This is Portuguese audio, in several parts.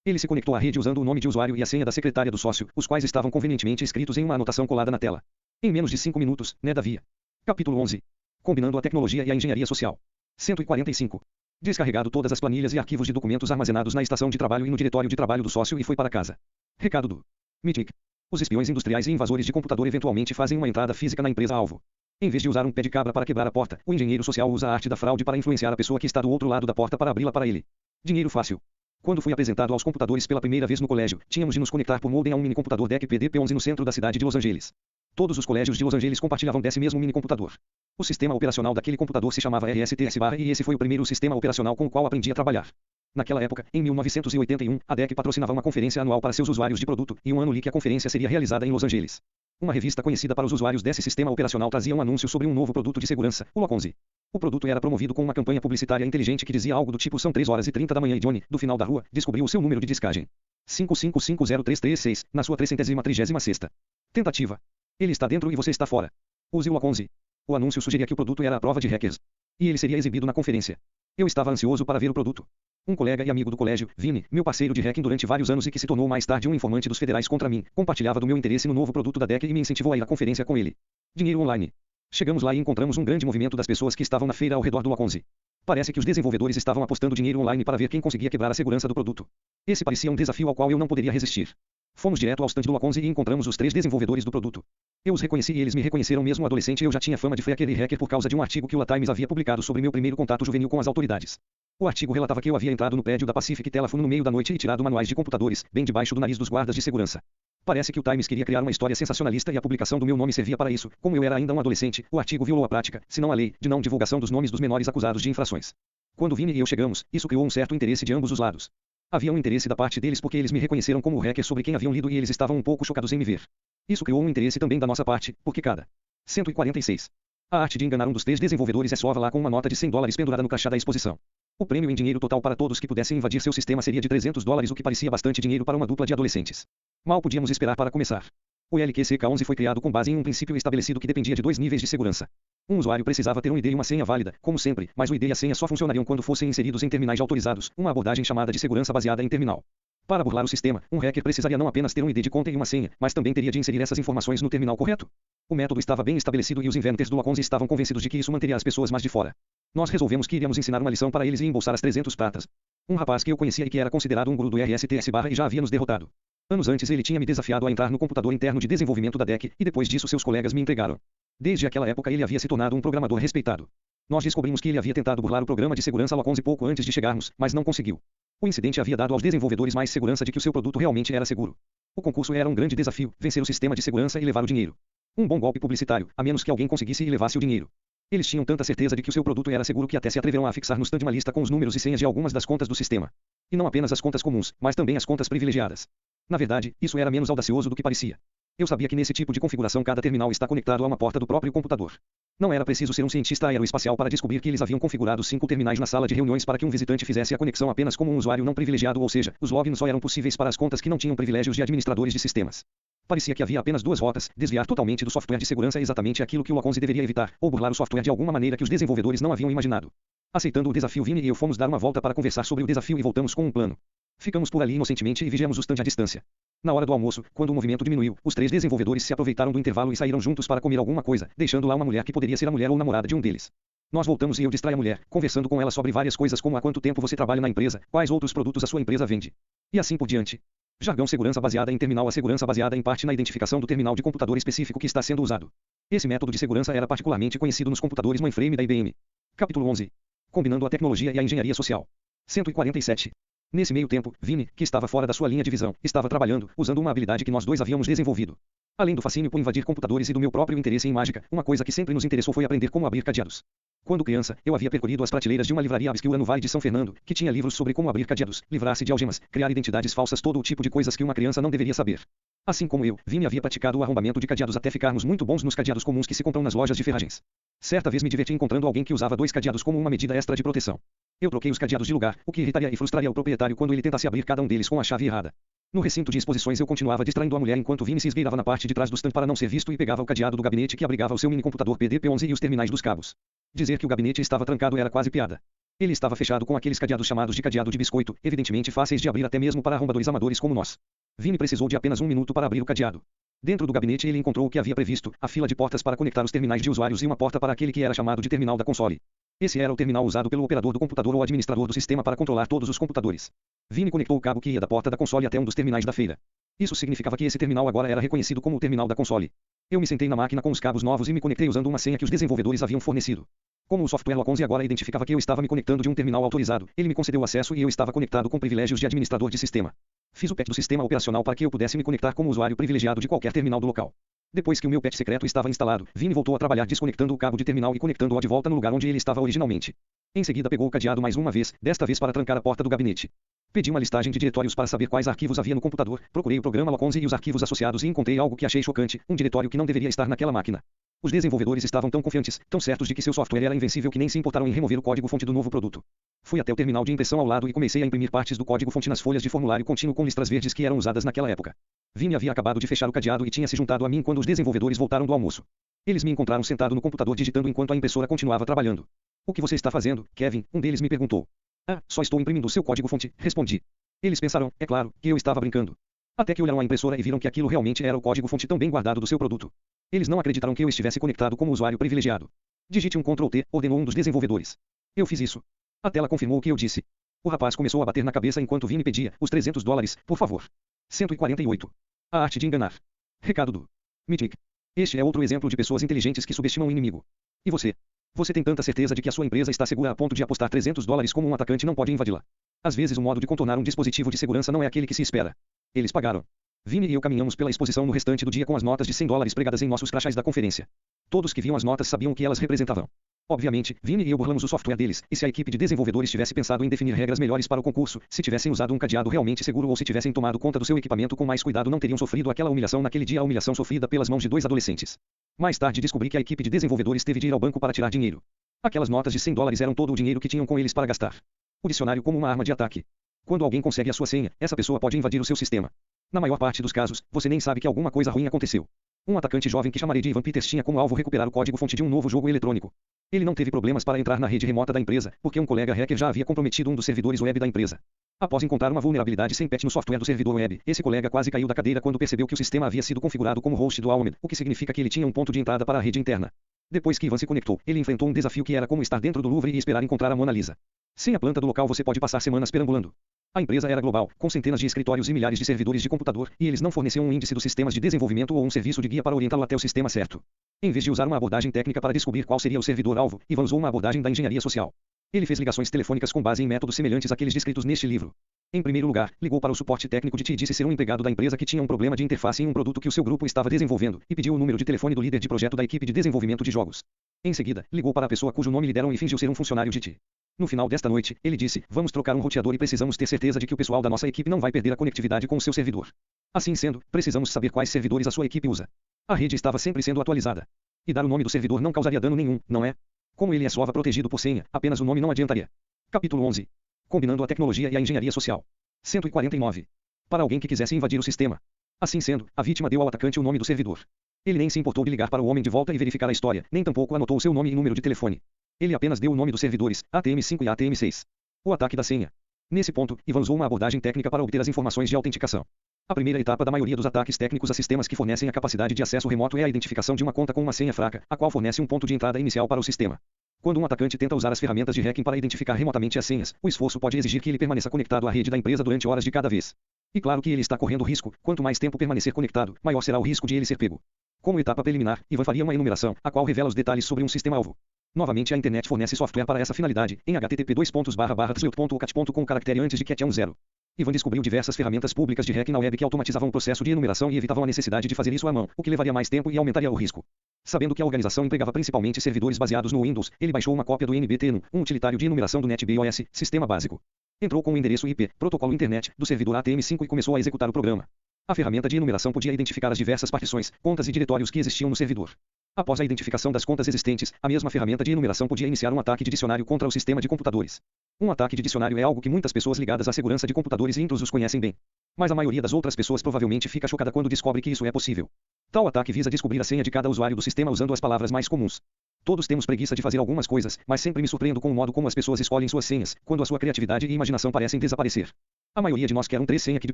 Ele se conectou à rede usando o nome de usuário e a senha da secretária do sócio, os quais estavam convenientemente escritos em uma anotação colada na tela. Em menos de 5 minutos, Ned havia. Capítulo 11. Combinando a tecnologia e a engenharia social. 145. Descarregado todas as planilhas e arquivos de documentos armazenados na estação de trabalho e no diretório de trabalho do sócio e foi para casa. Recado do Mitnick. Os espiões industriais e invasores de computador eventualmente fazem uma entrada física na empresa-alvo. Em vez de usar um pé de cabra para quebrar a porta, o engenheiro social usa a arte da fraude para influenciar a pessoa que está do outro lado da porta para abri-la para ele. Dinheiro fácil. Quando fui apresentado aos computadores pela primeira vez no colégio, tínhamos de nos conectar por modem a um minicomputador DEC PDP-11 no centro da cidade de Los Angeles. Todos os colégios de Los Angeles compartilhavam desse mesmo minicomputador. O sistema operacional daquele computador se chamava RSTS- e esse foi o primeiro sistema operacional com o qual aprendi a trabalhar. Naquela época, em 1981, a DEC patrocinava uma conferência anual para seus usuários de produto, e um ano li que a conferência seria realizada em Los Angeles. Uma revista conhecida para os usuários desse sistema operacional trazia um anúncio sobre um novo produto de segurança, o Lock11. O produto era promovido com uma campanha publicitária inteligente que dizia algo do tipo: são 3h30 da manhã e Johnny, do final da rua, descobriu o seu número de descagem. 5550336, na sua 336ª. Tentativa. Ele está dentro e você está fora. Use o Lock11. O anúncio sugeria que o produto era a prova de hackers. E ele seria exibido na conferência. Eu estava ansioso para ver o produto. Um colega e amigo do colégio, Vini, meu parceiro de hacking durante vários anos e que se tornou mais tarde um informante dos federais contra mim, compartilhava do meu interesse no novo produto da DEC e me incentivou a ir à conferência com ele. Dinheiro online. Chegamos lá e encontramos um grande movimento das pessoas que estavam na feira ao redor do Lock11. Parece que os desenvolvedores estavam apostando dinheiro online para ver quem conseguia quebrar a segurança do produto. Esse parecia um desafio ao qual eu não poderia resistir. Fomos direto ao stand do Lock11 e encontramos os 3 desenvolvedores do produto. Eu os reconheci e eles me reconheceram mesmo adolescente. Eu já tinha fama de fracker e hacker por causa de um artigo que o La Times havia publicado sobre meu primeiro contato juvenil com as autoridades. O artigo relatava que eu havia entrado no prédio da Pacific Telephone no meio da noite e tirado manuais de computadores, bem debaixo do nariz dos guardas de segurança. Parece que o Times queria criar uma história sensacionalista e a publicação do meu nome servia para isso. Como eu era ainda um adolescente, o artigo violou a prática, se não a lei, de não divulgação dos nomes dos menores acusados de infrações. Quando Vini e eu chegamos, isso criou um certo interesse de ambos os lados. Havia um interesse da parte deles porque eles me reconheceram como o hacker sobre quem haviam lido e eles estavam um pouco chocados em me ver. Isso criou um interesse também da nossa parte, porque cada 146. A arte de enganar um dos 3 desenvolvedores é sova lá com uma nota de $100 pendurada no crachá da exposição. O prêmio em dinheiro total para todos que pudessem invadir seu sistema seria de $300, o que parecia bastante dinheiro para uma dupla de adolescentes. Mal podíamos esperar para começar. O LQCK11 foi criado com base em um princípio estabelecido que dependia de 2 níveis de segurança. Um usuário precisava ter um ID e uma senha válida, como sempre, mas o ID e a senha só funcionariam quando fossem inseridos em terminais autorizados, uma abordagem chamada de segurança baseada em terminal. Para burlar o sistema, um hacker precisaria não apenas ter um ID de conta e uma senha, mas também teria de inserir essas informações no terminal correto. O método estava bem estabelecido e os inventors do Lock11 estavam convencidos de que isso manteria as pessoas mais de fora. Nós resolvemos que iríamos ensinar uma lição para eles e embolsar as 300 pratas. Um rapaz que eu conhecia e que era considerado um guru do RSTS- e já havia nos derrotado. Anos antes ele tinha me desafiado a entrar no computador interno de desenvolvimento da DEC, e depois disso seus colegas me entregaram. Desde aquela época ele havia se tornado um programador respeitado. Nós descobrimos que ele havia tentado burlar o programa de segurança Lock11 pouco antes de chegarmos, mas não conseguiu. O incidente havia dado aos desenvolvedores mais segurança de que o seu produto realmente era seguro. O concurso era um grande desafio, vencer o sistema de segurança e levar o dinheiro. Um bom golpe publicitário, a menos que alguém conseguisse e levasse o dinheiro. Eles tinham tanta certeza de que o seu produto era seguro que até se atreveram a fixar no stand uma lista com os números e senhas de algumas das contas do sistema. E não apenas as contas comuns, mas também as contas privilegiadas. Na verdade, isso era menos audacioso do que parecia. Eu sabia que nesse tipo de configuração cada terminal está conectado a uma porta do próprio computador. Não era preciso ser um cientista aeroespacial para descobrir que eles haviam configurado 5 terminais na sala de reuniões para que um visitante fizesse a conexão apenas como um usuário não privilegiado, ou seja, os logins só eram possíveis para as contas que não tinham privilégios de administradores de sistemas. Parecia que havia apenas 2 rotas: desviar totalmente do software de segurança exatamente aquilo que o Lock11 deveria evitar, ou burlar o software de alguma maneira que os desenvolvedores não haviam imaginado. Aceitando o desafio, Vini e eu fomos dar uma volta para conversar sobre o desafio e voltamos com um plano. Ficamos por ali inocentemente e vigiamos o stand à distância. Na hora do almoço, quando o movimento diminuiu, os 3 desenvolvedores se aproveitaram do intervalo e saíram juntos para comer alguma coisa, deixando lá uma mulher que poderia ser a mulher ou namorada de um deles. Nós voltamos e eu distraí a mulher, conversando com ela sobre várias coisas como há quanto tempo você trabalha na empresa, quais outros produtos a sua empresa vende. E assim por diante. Jargão: segurança baseada em terminal. A segurança baseada em parte na identificação do terminal de computador específico que está sendo usado. Esse método de segurança era particularmente conhecido nos computadores mainframe da IBM. Capítulo 11. Combinando a tecnologia e a engenharia social. 147. Nesse meio tempo, Vini, que estava fora da sua linha de visão, estava trabalhando, usando uma habilidade que nós dois havíamos desenvolvido. Além do fascínio por invadir computadores e do meu próprio interesse em mágica, uma coisa que sempre nos interessou foi aprender como abrir cadeados. Quando criança, eu havia percorrido as prateleiras de uma livraria obscura no Vale de São Fernando, que tinha livros sobre como abrir cadeados, livrar-se de algemas, criar identidades falsas, todo o tipo de coisas que uma criança não deveria saber. Assim como eu, Vini havia praticado o arrombamento de cadeados até ficarmos muito bons nos cadeados comuns que se compram nas lojas de ferragens. Certa vez me diverti encontrando alguém que usava 2 cadeados como uma medida extra de proteção. Eu troquei os cadeados de lugar, o que irritaria e frustraria o proprietário quando ele tentasse abrir cada um deles com a chave errada. No recinto de exposições eu continuava distraindo a mulher enquanto Vini se esgueirava na parte de trás do stand para não ser visto e pegava o cadeado do gabinete que abrigava o seu mini computador PDP-11 e os terminais dos cabos. Dizer que o gabinete estava trancado era quase piada. Ele estava fechado com aqueles cadeados chamados de cadeado de biscoito, evidentemente fáceis de abrir até mesmo para arrombadores amadores como nós. Vini precisou de apenas 1 minuto para abrir o cadeado. Dentro do gabinete ele encontrou o que havia previsto, a fila de portas para conectar os terminais de usuários e uma porta para aquele que era chamado de terminal da console. Esse era o terminal usado pelo operador do computador ou administrador do sistema para controlar todos os computadores. Vini conectou o cabo que ia da porta da console até um dos terminais da feira. Isso significava que esse terminal agora era reconhecido como o terminal da console. Eu me sentei na máquina com os cabos novos e me conectei usando uma senha que os desenvolvedores haviam fornecido. Como o software Loconze agora identificava que eu estava me conectando de um terminal autorizado, ele me concedeu acesso e eu estava conectado com privilégios de administrador de sistema. Fiz o patch do sistema operacional para que eu pudesse me conectar como usuário privilegiado de qualquer terminal do local. Depois que o meu patch secreto estava instalado, Vini voltou a trabalhar desconectando o cabo de terminal e conectando-o de volta no lugar onde ele estava originalmente. Em seguida pegou o cadeado mais uma vez, desta vez para trancar a porta do gabinete. Pedi uma listagem de diretórios para saber quais arquivos havia no computador, procurei o programa Loconze e os arquivos associados e encontrei algo que achei chocante, um diretório que não deveria estar naquela máquina. Os desenvolvedores estavam tão confiantes, tão certos de que seu software era invencível que nem se importaram em remover o código-fonte do novo produto. Fui até o terminal de impressão ao lado e comecei a imprimir partes do código-fonte nas folhas de formulário contínuo com listras verdes que eram usadas naquela época. Vini havia acabado de fechar o cadeado e tinha se juntado a mim quando os desenvolvedores voltaram do almoço. Eles me encontraram sentado no computador digitando enquanto a impressora continuava trabalhando. O que você está fazendo, Kevin? Um deles me perguntou. Ah, só estou imprimindo o seu código-fonte, respondi. Eles pensaram, é claro, que eu estava brincando. Até que olharam a impressora e viram que aquilo realmente era o código-fonte tão bem guardado do seu produto. Eles não acreditaram que eu estivesse conectado como usuário privilegiado. Digite um Ctrl+T, ordenou um dos desenvolvedores. Eu fiz isso. A tela confirmou o que eu disse. O rapaz começou a bater na cabeça enquanto Vini pedia, os $300, por favor. 148. A arte de enganar. Recado do Mythic. Este é outro exemplo de pessoas inteligentes que subestimam o inimigo. E você? Você tem tanta certeza de que a sua empresa está segura a ponto de apostar $300 como um atacante não pode invadi-la. Às vezes o modo de contornar um dispositivo de segurança não é aquele que se espera. Eles pagaram. Vini e eu caminhamos pela exposição no restante do dia com as notas de $100 pregadas em nossos crachás da conferência. Todos que viam as notas sabiam o que elas representavam. Obviamente, Vini e eu burlamos o software deles, e se a equipe de desenvolvedores tivesse pensado em definir regras melhores para o concurso, se tivessem usado um cadeado realmente seguro ou se tivessem tomado conta do seu equipamento com mais cuidado não teriam sofrido aquela humilhação naquele dia, a humilhação sofrida pelas mãos de 2 adolescentes. Mais tarde descobri que a equipe de desenvolvedores teve de ir ao banco para tirar dinheiro. Aquelas notas de $100 eram todo o dinheiro que tinham com eles para gastar. O dicionário como uma arma de ataque. Quando alguém consegue a sua senha, essa pessoa pode invadir o seu sistema. Na maior parte dos casos, você nem sabe que alguma coisa ruim aconteceu. Um atacante jovem que chamarei de Ivan Peters tinha como alvo recuperar o código-fonte de um novo jogo eletrônico. Ele não teve problemas para entrar na rede remota da empresa, porque um colega hacker já havia comprometido um dos servidores web da empresa. Após encontrar uma vulnerabilidade sem patch no software do servidor web, esse colega quase caiu da cadeira quando percebeu que o sistema havia sido configurado como host do Almed, o que significa que ele tinha um ponto de entrada para a rede interna. Depois que Ivan se conectou, ele enfrentou um desafio que era como estar dentro do Louvre e esperar encontrar a Mona Lisa. Sem a planta do local você pode passar semanas perambulando. A empresa era global, com centenas de escritórios e milhares de servidores de computador, e eles não forneciam um índice dos sistemas de desenvolvimento ou um serviço de guia para orientá-lo até o sistema certo. Em vez de usar uma abordagem técnica para descobrir qual seria o servidor-alvo, Ivan usou uma abordagem da engenharia social. Ele fez ligações telefônicas com base em métodos semelhantes àqueles descritos neste livro. Em primeiro lugar, ligou para o suporte técnico de TI e disse ser um empregado da empresa que tinha um problema de interface em um produto que o seu grupo estava desenvolvendo, e pediu o número de telefone do líder de projeto da equipe de desenvolvimento de jogos. Em seguida, ligou para a pessoa cujo nome lhe deram e fingiu ser um funcionário de TI. No final desta noite, ele disse, vamos trocar um roteador e precisamos ter certeza de que o pessoal da nossa equipe não vai perder a conectividade com o seu servidor. Assim sendo, precisamos saber quais servidores a sua equipe usa. A rede estava sempre sendo atualizada. E dar o nome do servidor não causaria dano nenhum, não é? Como ele é SOA protegido por senha, apenas o nome não adiantaria. Capítulo 11. Combinando a tecnologia e a engenharia social. 149. Para alguém que quisesse invadir o sistema. Assim sendo, a vítima deu ao atacante o nome do servidor. Ele nem se importou de ligar para o homem de volta e verificar a história, nem tampouco anotou seu nome e número de telefone. Ele apenas deu o nome dos servidores, ATM5 e ATM6. O ataque da senha. Nesse ponto, Ivan usou uma abordagem técnica para obter as informações de autenticação. A primeira etapa da maioria dos ataques técnicos a sistemas que fornecem a capacidade de acesso remoto é a identificação de uma conta com uma senha fraca, a qual fornece um ponto de entrada inicial para o sistema. Quando um atacante tenta usar as ferramentas de hacking para identificar remotamente as senhas, o esforço pode exigir que ele permaneça conectado à rede da empresa durante horas de cada vez. E claro que ele está correndo risco, quanto mais tempo permanecer conectado, maior será o risco de ele ser pego. Como etapa preliminar, Ivan faria uma enumeração, a qual revela os detalhes sobre um sistema-alvo. Novamente a internet fornece software para essa finalidade, em http://tzlut.cat.com com o caractere antes de cat é 10. Ivan descobriu diversas ferramentas públicas de hacking na web que automatizavam o processo de enumeração e evitavam a necessidade de fazer isso à mão, o que levaria mais tempo e aumentaria o risco. Sabendo que a organização empregava principalmente servidores baseados no Windows, ele baixou uma cópia do NBTenum, um utilitário de enumeração do NetBIOS, sistema básico. Entrou com o endereço IP, protocolo internet, do servidor ATM5 e começou a executar o programa. A ferramenta de enumeração podia identificar as diversas partições, contas e diretórios que existiam no servidor. Após a identificação das contas existentes, a mesma ferramenta de enumeração podia iniciar um ataque de dicionário contra o sistema de computadores. Um ataque de dicionário é algo que muitas pessoas ligadas à segurança de computadores e intrusos conhecem bem. Mas a maioria das outras pessoas provavelmente fica chocada quando descobre que isso é possível. Tal ataque visa descobrir a senha de cada usuário do sistema usando as palavras mais comuns. Todos temos preguiça de fazer algumas coisas, mas sempre me surpreendo com o modo como as pessoas escolhem suas senhas, quando a sua criatividade e imaginação parecem desaparecer. A maioria de nós quer um 3 senha key de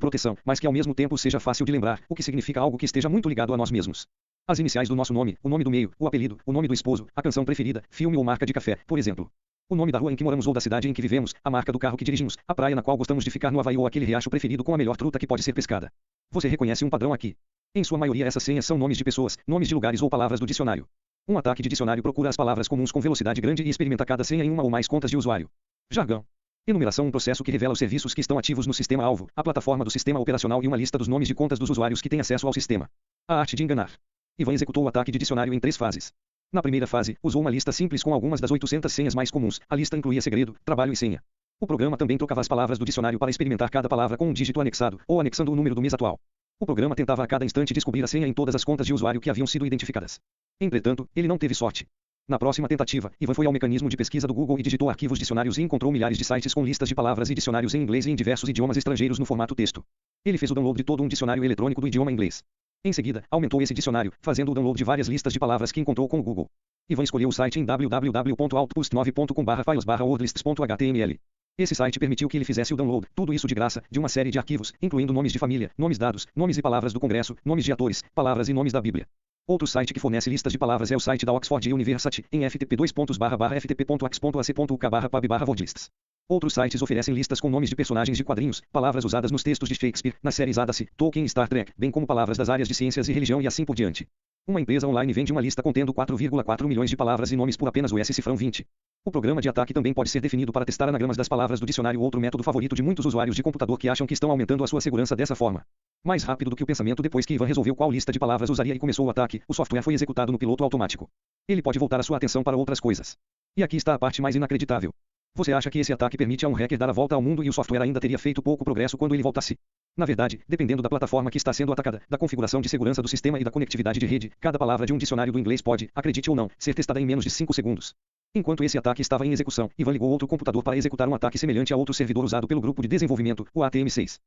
proteção, mas que ao mesmo tempo seja fácil de lembrar, o que significa algo que esteja muito ligado a nós mesmos. As iniciais do nosso nome, o nome do meio, o apelido, o nome do esposo, a canção preferida, filme ou marca de café, por exemplo. O nome da rua em que moramos ou da cidade em que vivemos, a marca do carro que dirigimos, a praia na qual gostamos de ficar no Havaí ou aquele riacho preferido com a melhor truta que pode ser pescada. Você reconhece um padrão aqui. Em sua maioria essas senhas são nomes de pessoas, nomes de lugares ou palavras do dicionário. Um ataque de dicionário procura as palavras comuns com velocidade grande e experimenta cada senha em uma ou mais contas de usuário. Jargão. Enumeração: um processo que revela os serviços que estão ativos no sistema-alvo, a plataforma do sistema operacional e uma lista dos nomes de contas dos usuários que têm acesso ao sistema. A arte de enganar. Ivan executou o ataque de dicionário em 3 fases. Na primeira fase, usou uma lista simples com algumas das 800 senhas mais comuns. A lista incluía segredo, trabalho e senha. O programa também trocava as palavras do dicionário para experimentar cada palavra com um dígito anexado, ou anexando o número do mês atual. O programa tentava a cada instante descobrir a senha em todas as contas de usuário que haviam sido identificadas. Entretanto, ele não teve sorte. Na próxima tentativa, Ivan foi ao mecanismo de pesquisa do Google e digitou arquivos dicionários e encontrou milhares de sites com listas de palavras e dicionários em inglês e em diversos idiomas estrangeiros no formato texto. Ele fez o download de todo um dicionário eletrônico do idioma inglês. Em seguida, aumentou esse dicionário, fazendo o download de várias listas de palavras que encontrou com o Google. Ivan escolheu o site em www.outpost9.com/files/wordlists.html. Esse site permitiu que ele fizesse o download, tudo isso de graça, de uma série de arquivos, incluindo nomes de família, nomes dados, nomes e palavras do Congresso, nomes de atores, palavras e nomes da Bíblia. Outro site que fornece listas de palavras é o site da Oxford University, em ftp://ftp.axe.uk/pub/wordlists. Outros sites oferecem listas com nomes de personagens de quadrinhos, palavras usadas nos textos de Shakespeare, nas séries Odyssey, Tolkien e Star Trek, bem como palavras das áreas de ciências e religião e assim por diante. Uma empresa online vende uma lista contendo 4,4 milhões de palavras e nomes por apenas US cifrão 20. O programa de ataque também pode ser definido para testar anagramas das palavras do dicionário, outro método favorito de muitos usuários de computador que acham que estão aumentando a sua segurança dessa forma. Mais rápido do que o pensamento, depois que Ivan resolveu qual lista de palavras usaria e começou o ataque, o software foi executado no piloto automático. Ele pode voltar a sua atenção para outras coisas. E aqui está a parte mais inacreditável. Você acha que esse ataque permite a um hacker dar a volta ao mundo e o software ainda teria feito pouco progresso quando ele voltasse? Na verdade, dependendo da plataforma que está sendo atacada, da configuração de segurança do sistema e da conectividade de rede, cada palavra de um dicionário do inglês pode, acredite ou não, ser testada em menos de 5 segundos. Enquanto esse ataque estava em execução, Ivan ligou outro computador para executar um ataque semelhante a outro servidor usado pelo grupo de desenvolvimento, o ATM6.